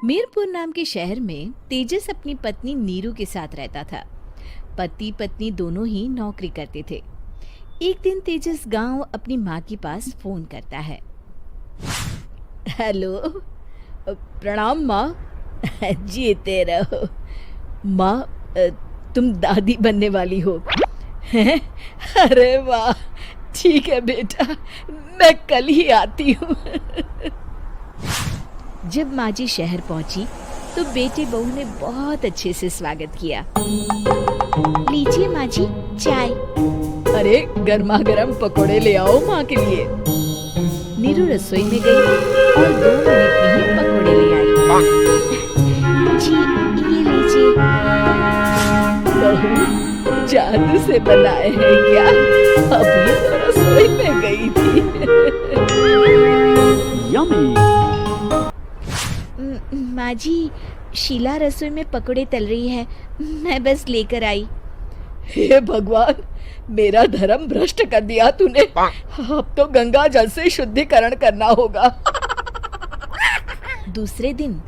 मीरपुर नाम के शहर में तेजस अपनी पत्नी नीरू के साथ रहता था। पति पत्नी दोनों ही नौकरी करते थे। एक दिन तेजस गांव अपनी माँ के पास फोन करता है। हेलो, प्रणाम माँ। जीते रहो माँ, तुम दादी बनने वाली हो हैं? अरे वाह, ठीक है बेटा, मैं कल ही आती हूँ। जब माँ जी शहर पहुंची तो बेटे बहू ने बहुत अच्छे से स्वागत किया। लीजिए माँ जी चाय। अरे गर्मा गर्म पकोड़े ले आओ माँ के लिए। नीरू रसोई में गई और 2 मिनट में ही पकोड़े ले आई। जी ये लीजिए। बहू जादू से बनाए हैं क्या? अभी तो रसोई में गई थी। यम्मी। माँ जी, शीला रसोई में पकोड़े तल रही है, मैं बस लेकर आई। हे भगवान, मेरा धर्म भ्रष्ट कर दिया तूने। अब तो गंगा जल से शुद्धिकरण करना होगा। दूसरे दिन,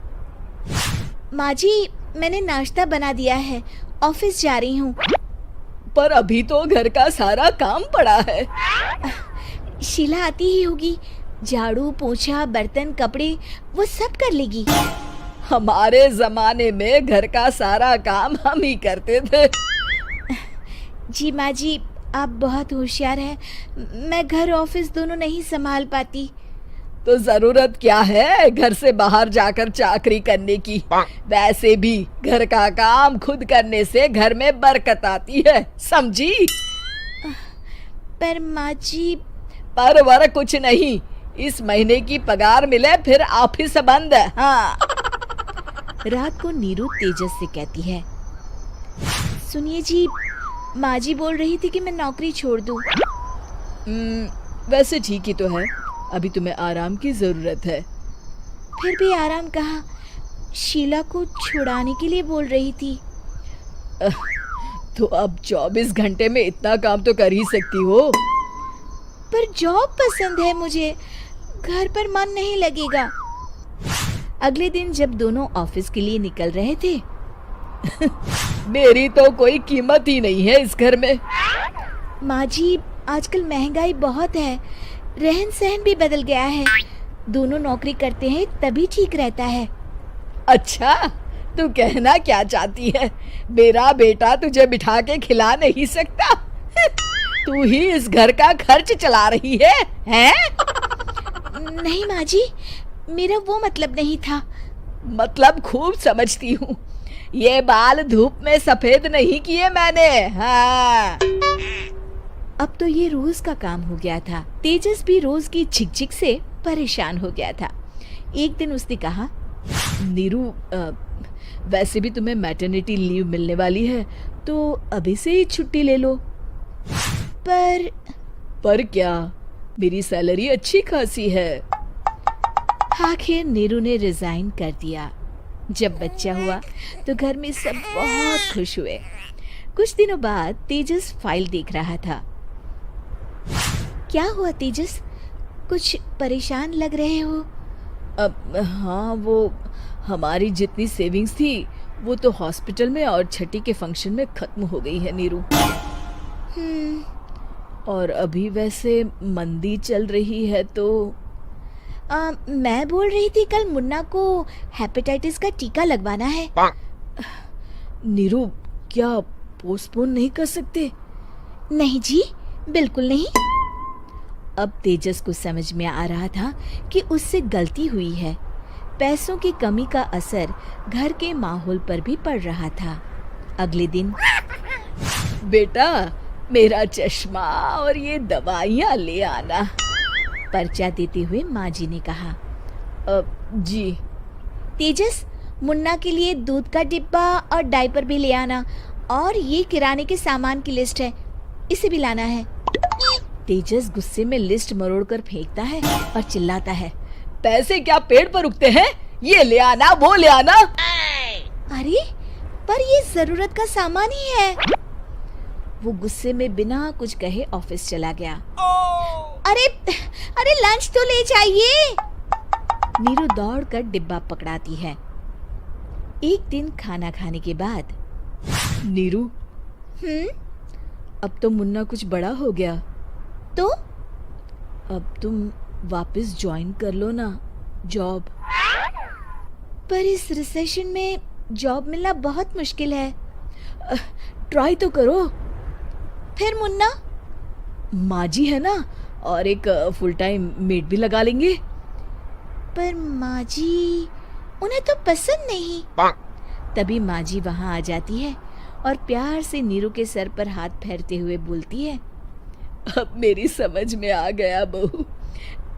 माँ जी मैंने नाश्ता बना दिया है, ऑफिस जा रही हूँ। पर अभी तो घर का सारा काम पड़ा है। शीला आती ही होगी, झाड़ू पोछा बर्तन कपड़े वो सब कर लेगी। हमारे जमाने में घर का सारा काम हम ही करते थे। जी माँ जी, आप बहुत होशियार हैं, मैं घर ऑफिस दोनों नहीं संभाल पाती। तो जरूरत क्या है घर से बाहर जाकर चाकरी करने की? वैसे भी घर का काम खुद करने से घर में बरकत आती है, समझी? पर माँ जी। पर वर कुछ नहीं, इस महीने की पगार मिले फिर ऑफिस बंद। हाँ। रात को नीरू तेजस से कहती है, सुनिए जी, माँ जी बोल रही थी कि मैं नौकरी छोड़ दूं। वैसे ठीक ही तो है, अभी तुम्हें आराम की जरूरत है। फिर भी आराम कहाँ, शीला को छुड़ाने के लिए बोल रही थी। तो अब 24 घंटे में इतना काम तो कर ही सकती हो। पर जॉब पसंद है मुझे, घर पर मन नहीं लगेगा। अगले दिन जब दोनों ऑफिस के लिए निकल रहे थे, मेरी तो कोई कीमत ही नहीं है इस घर में। माँ जी, आजकल महंगाई बहुत है, रहन सहन भी बदल गया है, दोनों नौकरी करते हैं तभी ठीक रहता है। अच्छा, तू कहना क्या चाहती है? मेरा बेटा तुझे बिठा के खिला नहीं सकता? तू ही इस घर का खर्च चला रही है, हैं? नहीं माँ जी, मेरा वो मतलब नहीं था। मतलब खूब समझती हूँ, ये बाल धूप में सफेद नहीं किए मैंने। हाँ। अब तो ये रोज का काम हो गया था। तेजस भी रोज की झिकझिक से परेशान हो गया था। एक दिन उसने कहा, नीरू, वैसे भी तुम्हें मैटरनिटी लीव मिलने वाली है, तो अभी से ही छुट्टी ले लो। पर क्या, मेरी सैलरी अच्छी खासी है। आखिर नीरू ने रिजाइन कर दिया। जब बच्चा हुआ तो घर में सब बहुत खुश हुए। कुछ दिनों बाद तेजस फाइल देख रहा था। क्या हुआ तेजस, कुछ परेशान लग रहे हो? हाँ, वो हमारी जितनी सेविंग्स थी वो तो हॉस्पिटल में और छठी के फंक्शन में खत्म हो गई है नीरू। और अभी वैसे मंदी चल रही है तो मैं बोल रही थी कल मुन्ना को हेपेटाइटिस का टीका लगवाना है। नीरू, क्या पोस्टपोन नहीं कर सकते? नहीं जी, बिल्कुल नहीं। अब तेजस को समझ में आ रहा था कि उससे गलती हुई है। पैसों की कमी का असर घर के माहौल पर भी पड़ रहा था। अगले दिन, बेटा मेरा चश्मा और ये दवाइयाँ ले आना, पर्चा देते हुए माँ जी ने कहा। जी। तेजस, मुन्ना के लिए दूध का डिब्बा और डायपर भी ले आना, और ये किराने के सामान की लिस्ट है, इसे भी लाना है। तेजस गुस्से में लिस्ट मरोड़कर फेंकता है और चिल्लाता है, पैसे क्या पेड़ पर उगते हैं? ये ले आना, वो ले आना। अरे पर ये जरूरत का सामान ही है। वो गुस्से में बिना कुछ कहे ऑफिस चला गया। अरे लंच तो ले जाइए। नीरू दौड़कर डिब्बा पकड़ाती है। एक दिन खाना खाने के बाद, नीरू, अब तो मुन्ना कुछ बड़ा हो गया, तो अब तुम वापस ज्वाइन कर लो ना जॉब। पर इस रिसेशन में जॉब मिलना बहुत मुश्किल है। ट्राई तो करो। फिर मुन्ना? माँ जी है ना, और एक फुल टाइम मेड भी लगा लेंगे। पर माँ जी, उन्हें तो पसंद नहीं। तभी माँ जी वहाँ आ जाती है और प्यार से नीरू के सर पर हाथ फेरते हुए बोलती है, अब मेरी समझ में आ गया बहू,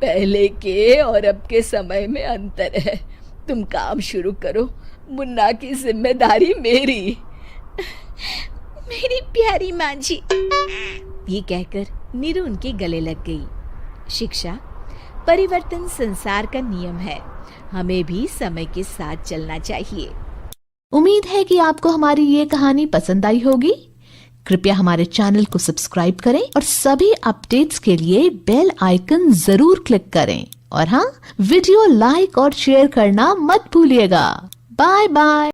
पहले के और अब के समय में अंतर है। तुम काम शुरू करो, मुन्ना की जिम्मेदारी मेरी। मेरी प्यारी माँ जी। ये कहकर नीरू उनके गले लग गई। शिक्षा, परिवर्तन संसार का नियम है, हमें भी समय के साथ चलना चाहिए। उम्मीद है कि आपको हमारी ये कहानी पसंद आई होगी। कृपया हमारे चैनल को सब्सक्राइब करें और सभी अपडेट्स के लिए बेल आइकन जरूर क्लिक करें। और हाँ, वीडियो लाइक और शेयर करना मत भूलिएगा। Bye bye.